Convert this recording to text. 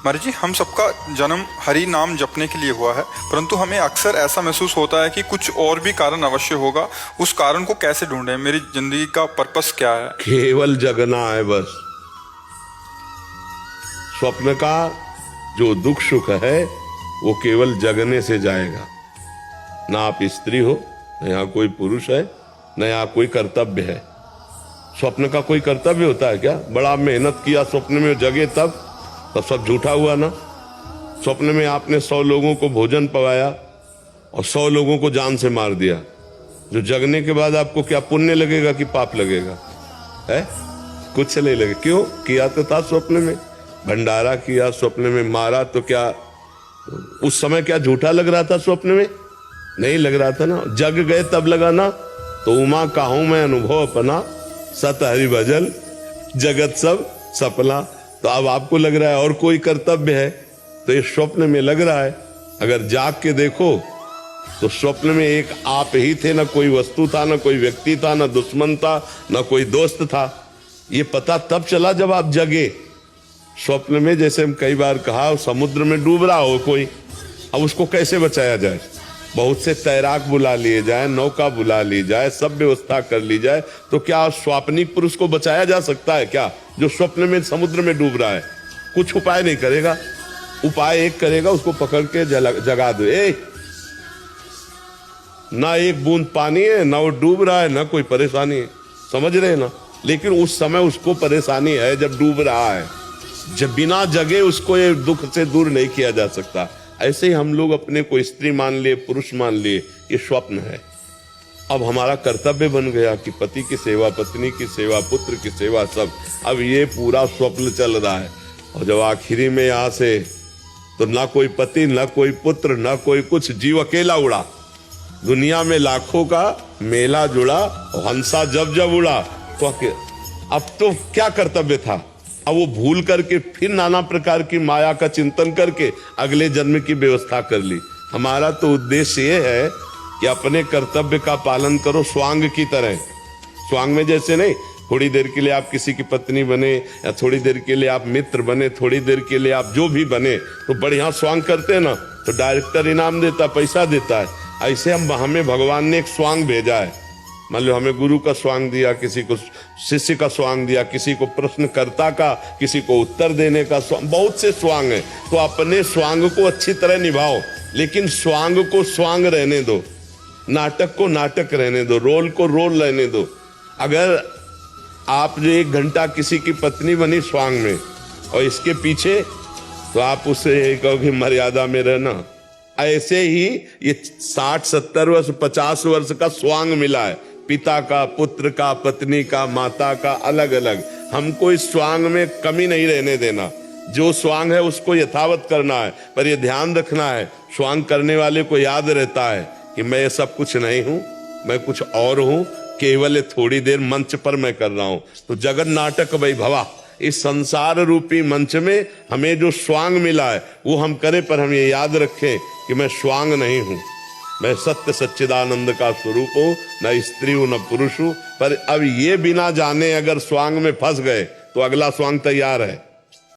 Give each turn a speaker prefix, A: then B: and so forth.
A: महाराज जी, हम सबका जन्म हरि नाम जपने के लिए हुआ है, परंतु हमें अक्सर ऐसा महसूस होता है कि कुछ और भी कारण अवश्य होगा। उस कारण को कैसे ढूंढें? मेरी जिंदगी का पर्पस क्या है?
B: केवल जगना है बस। स्वप्न का जो दुख सुख है वो केवल जगने से जाएगा। ना आप स्त्री हो, न यहाँ कोई पुरुष है, न यहाँ कोई कर्तव्य है। स्वप्न का कोई कर्तव्य होता है क्या? बड़ा मेहनत किया स्वप्न में जगे तब सब झूठा हुआ ना। स्वप्न में आपने 100 लोगों को भोजन पवाया और 100 लोगों को जान से मार दिया। जो जगने के बाद आपको क्या पुण्य लगेगा कि पाप लगेगा? है कुछ नहीं लगे। क्यों? किया तो था स्वप्न में, भंडारा किया स्वप्न में, मारा तो क्या उस समय क्या झूठा लग रहा था? स्वप्न में नहीं लग रहा था ना। जग गए तब लगा ना। तो उमा काहू मैं अनुभव अपना, सत हरि भजन जगत सब सपना। तो अब आपको लग रहा है और कोई कर्तव्य है, तो ये स्वप्न में लग रहा है। अगर जाग के देखो तो स्वप्न में एक आप ही थे, ना कोई वस्तु था, ना कोई व्यक्ति था, ना दुश्मन था, ना कोई दोस्त था। ये पता तब चला जब आप जगे। स्वप्न में जैसे हम कई बार कहा, समुद्र में डूब रहा हो कोई, अब उसको कैसे बचाया जाए? बहुत से तैराक बुला लिए जाए, नौका बुला ली जाए, सब व्यवस्था कर ली जाए, तो क्या स्वाप्निक पुरुष को बचाया जा सकता है क्या, जो स्वप्न में समुद्र में डूब रहा है? कुछ उपाय नहीं करेगा। उपाय एक करेगा, उसको पकड़ के जगा दो। ना एक बूंद पानी है, ना वो डूब रहा है, ना कोई परेशानी है। समझ रहे ना? लेकिन उस समय उसको परेशानी है जब डूब रहा है। जब बिना जगे उसको ये दुख से दूर नहीं किया जा सकता। ऐसे ही हम लोग अपने को स्त्री मान लिए, पुरुष मान लिए, ये स्वप्न है। अब हमारा कर्तव्य बन गया कि पति की सेवा, पत्नी की सेवा, पुत्र की सेवा, सब। अब ये पूरा स्वप्न चल रहा है। और जब आखिरी में यहाँ से तो ना कोई पति, ना कोई पुत्र, ना कोई कुछ, जीव अकेला उड़ा। दुनिया में लाखों का मेला जुड़ा, हंसा जब जब उड़ा। तो अब तो क्या कर्तव्य था? अब वो भूल करके फिर नाना प्रकार की माया का चिंतन करके अगले जन्म की व्यवस्था कर ली। हमारा तो उद्देश्य ये है कि अपने कर्तव्य का पालन करो स्वांग की तरह। स्वांग में जैसे नहीं, थोड़ी देर के लिए आप किसी की पत्नी बने, या थोड़ी देर के लिए आप मित्र बने, थोड़ी देर के लिए आप जो भी बने, तो बढ़िया स्वांग करते हैं ना, तो डायरेक्टर इनाम देता, पैसा देता है। ऐसे हमें भगवान ने एक स्वांग भेजा है। मान लो हमें गुरु का स्वांग दिया, किसी को शिष्य का स्वांग दिया, किसी को प्रश्नकर्ता का, किसी को उत्तर देने का स्वांग, बहुत से स्वांग हैं। तो अपने स्वांग को अच्छी तरह निभाओ, लेकिन स्वांग को स्वांग रहने दो, नाटक को नाटक रहने दो, रोल को रोल रहने दो। अगर आप जो 1 घंटा किसी की पत्नी बनी स्वांग में और इसके पीछे, तो आप उससे यही कहो कि मर्यादा में रहना। ऐसे ही ये 60, 70 वर्ष, 50 वर्ष का स्वांग मिला है, पिता का, पुत्र का, पत्नी का, माता का, अलग अलग। हमको इस स्वांग में कमी नहीं रहने देना। जो स्वांग है उसको यथावत करना है, पर यह ध्यान रखना है, स्वांग करने वाले को याद रहता है कि मैं ये सब कुछ नहीं हूं, मैं कुछ और हूं, केवल थोड़ी देर मंच पर मैं कर रहा हूं। तो जगत नाटक वैभवा, इस संसार रूपी मंच में हमें जो स्वांग मिला है वो हम करें, पर हम ये याद रखें कि मैं स्वांग नहीं हूं, मैं सत्य सच्चिदानंद का स्वरूप हूं, न स्त्री हूं न पुरुष हूं। पर अब ये बिना जाने अगर स्वांग में फंस गए तो अगला स्वांग तैयार है।